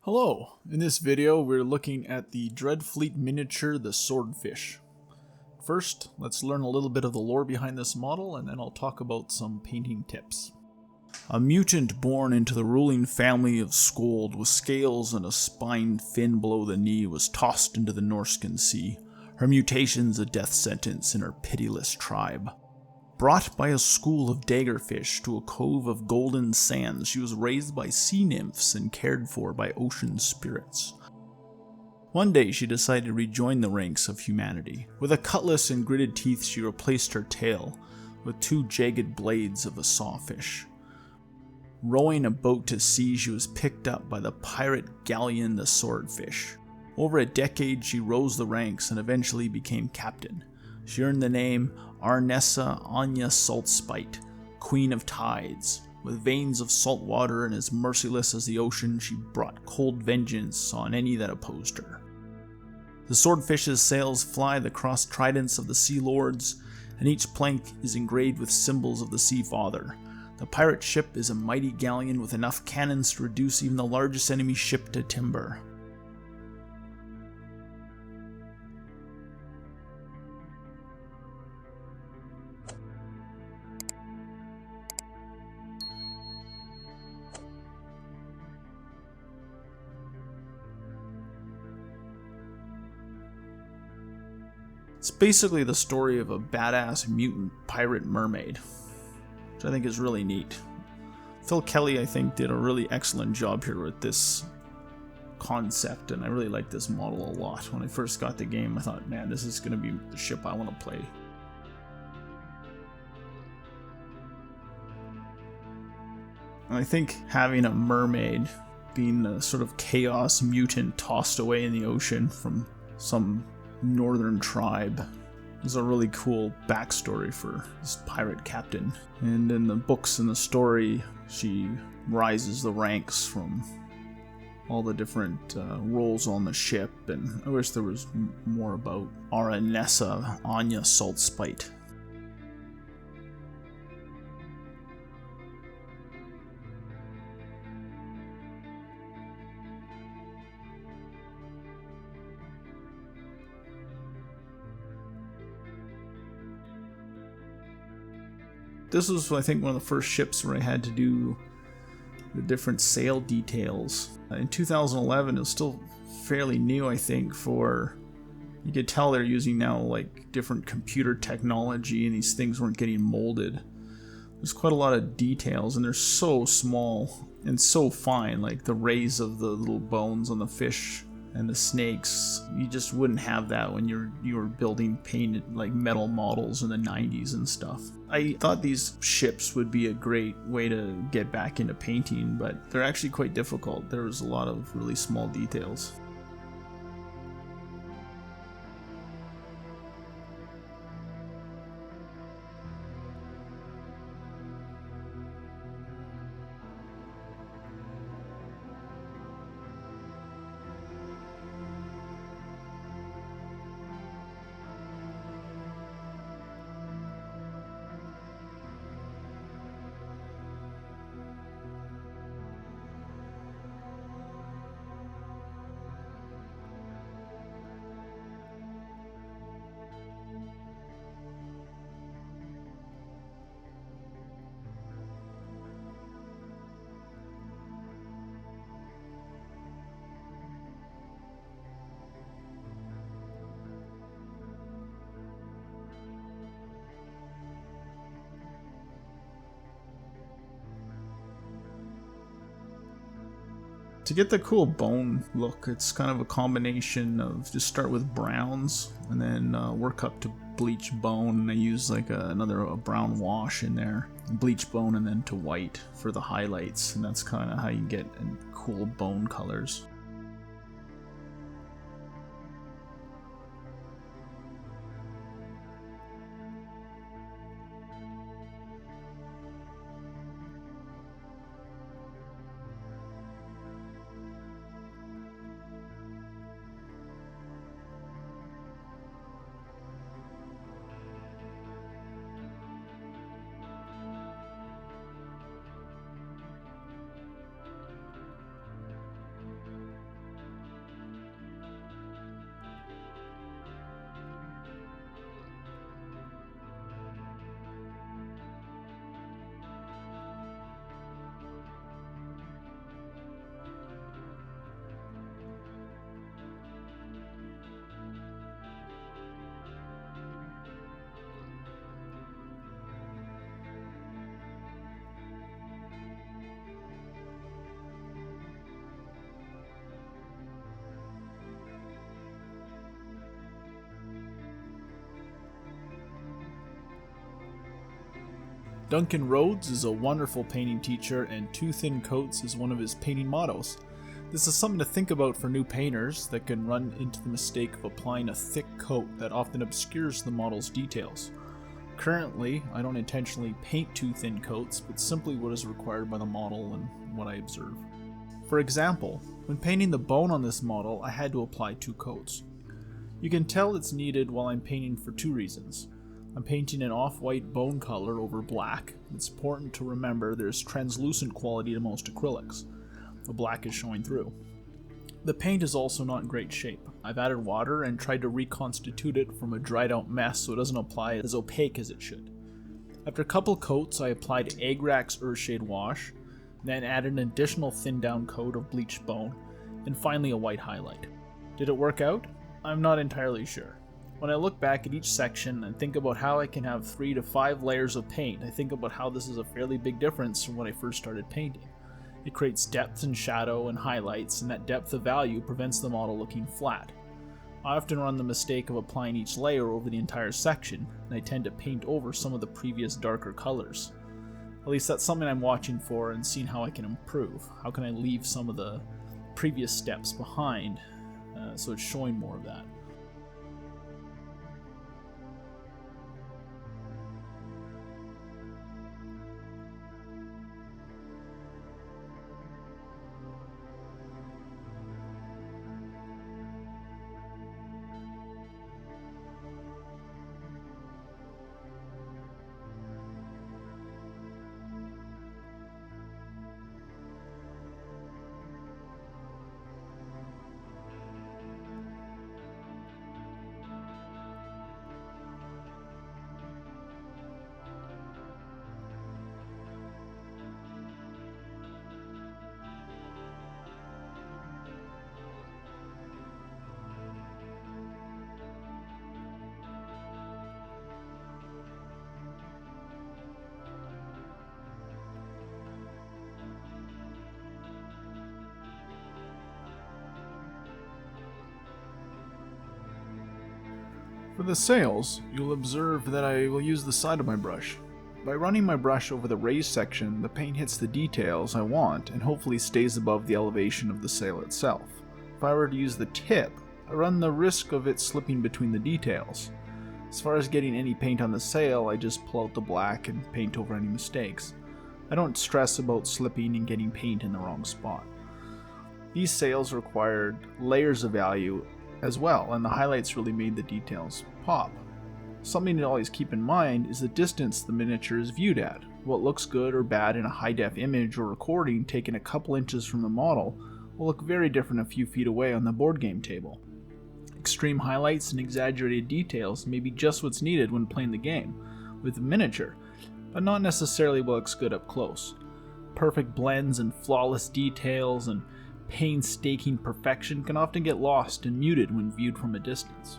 Hello, in this video we're looking at the Dreadfleet miniature, the Swordfysh. First, let's learn a little bit of the lore behind this model, and then I'll talk about some painting tips. A mutant born into the ruling family of Skuld with scales and a spined fin below the knee was tossed into the Norscan Sea, her mutations a death sentence in her pitiless tribe. Brought by a school of daggerfish to a cove of golden sands, she was raised by sea nymphs and cared for by ocean spirits. One day she decided to rejoin the ranks of humanity. With a cutlass and gritted teeth she replaced her tail with two jagged blades of a sawfish. Rowing a boat to sea, she was picked up by the pirate galleon the Swordfysh. Over a decade she rose the ranks and eventually became captain. She earned the name Arnessa Anya Saltspite, Queen of Tides. With veins of salt water and as merciless as the ocean, she brought cold vengeance on any that opposed her. The Swordfish's sails fly the crossed tridents of the Sea Lords, and each plank is engraved with symbols of the Sea Father. The pirate ship is a mighty galleon with enough cannons to reduce even the largest enemy ship to timber. It's basically the story of a badass mutant pirate mermaid, which I think is really neat. Phil Kelly, I think, did a really excellent job here with this concept, and I really like this model a lot. When I first got the game, I thought, man, this is going to be the ship I want to play. And I think having a mermaid being a sort of chaos mutant tossed away in the ocean from some northern tribe is a really cool backstory for this pirate captain. And in the books and the story, she rises the ranks from all the different roles on the ship, and I wish there was more about Aranessa Anya Saltspite. This was, I think, one of the first ships where I had to do the different sail details. In 2011, it was still fairly new, I think, you could tell they're using now like different computer technology, and these things weren't getting molded. There's quite a lot of details, and they're so small and so fine, like the rays of the little bones on the fish and the snakes. You just wouldn't have that when you were building painted like metal models in the 90s and stuff. I thought these ships would be a great way to get back into painting, but they're actually quite difficult. There was a lot of really small details. To get the cool bone look, it's kind of a combination of just start with browns and then work up to bleach bone. And I use like a brown wash in there, bleach bone, and then to white for the highlights. And that's kind of how you get cool bone colors. Duncan Rhodes is a wonderful painting teacher, and too thin coats is one of his painting mottos. This is something to think about for new painters that can run into the mistake of applying a thick coat that often obscures the model's details. Currently, I don't intentionally paint too thin coats, but simply what is required by the model and what I observe. For example, when painting the bone on this model, I had to apply 2 coats. You can tell it's needed while I'm painting for 2 reasons. I'm painting an off-white bone color over black. It's important to remember there's translucent quality to most acrylics. The black is showing through. The paint is also not in great shape. I've added water and tried to reconstitute it from a dried out mess so it doesn't apply as opaque as it should. After a couple coats, I applied Agrax Earthshade Wash, then added an additional thinned down coat of bleached bone, and finally a white highlight. Did it work out? I'm not entirely sure. When I look back at each section and think about how I can have 3 to 5 layers of paint, I think about how this is a fairly big difference from when I first started painting. It creates depth and shadow and highlights, and that depth of value prevents the model looking flat. I often run the mistake of applying each layer over the entire section, and I tend to paint over some of the previous darker colors. At least that's something I'm watching for and seeing how I can improve. How can I leave some of the previous steps behind so it's showing more of that. For the sails, you'll observe that I will use the side of my brush. By running my brush over the raised section, the paint hits the details I want and hopefully stays above the elevation of the sail itself. If I were to use the tip, I run the risk of it slipping between the details. As far as getting any paint on the sail, I just pull out the black and paint over any mistakes. I don't stress about slipping and getting paint in the wrong spot. These sails required layers of value as well, and the highlights really made the details pop. Something to always keep in mind is the distance the miniature is viewed at. What looks good or bad in a high-def image or recording taken a couple inches from the model will look very different a few feet away on the board game table. Extreme highlights and exaggerated details may be just what's needed when playing the game with a miniature, but not necessarily what looks good up close. Perfect blends and flawless details and painstaking perfection can often get lost and muted when viewed from a distance.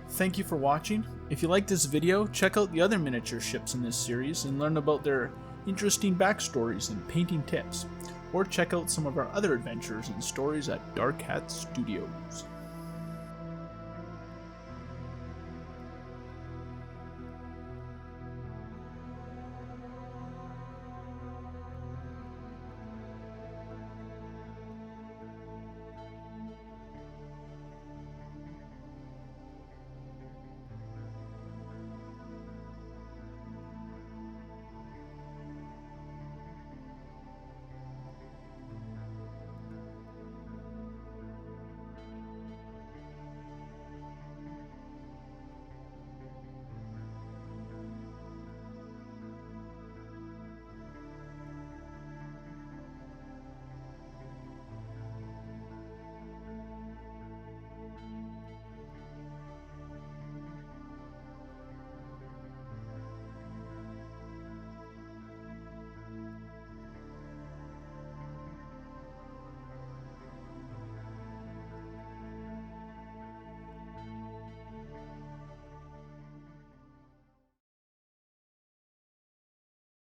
Thank you for watching. If you liked this video, check out the other miniature ships in this series and learn about their interesting backstories and painting tips. Or check out some of our other adventures and stories at Dark Hat Studios.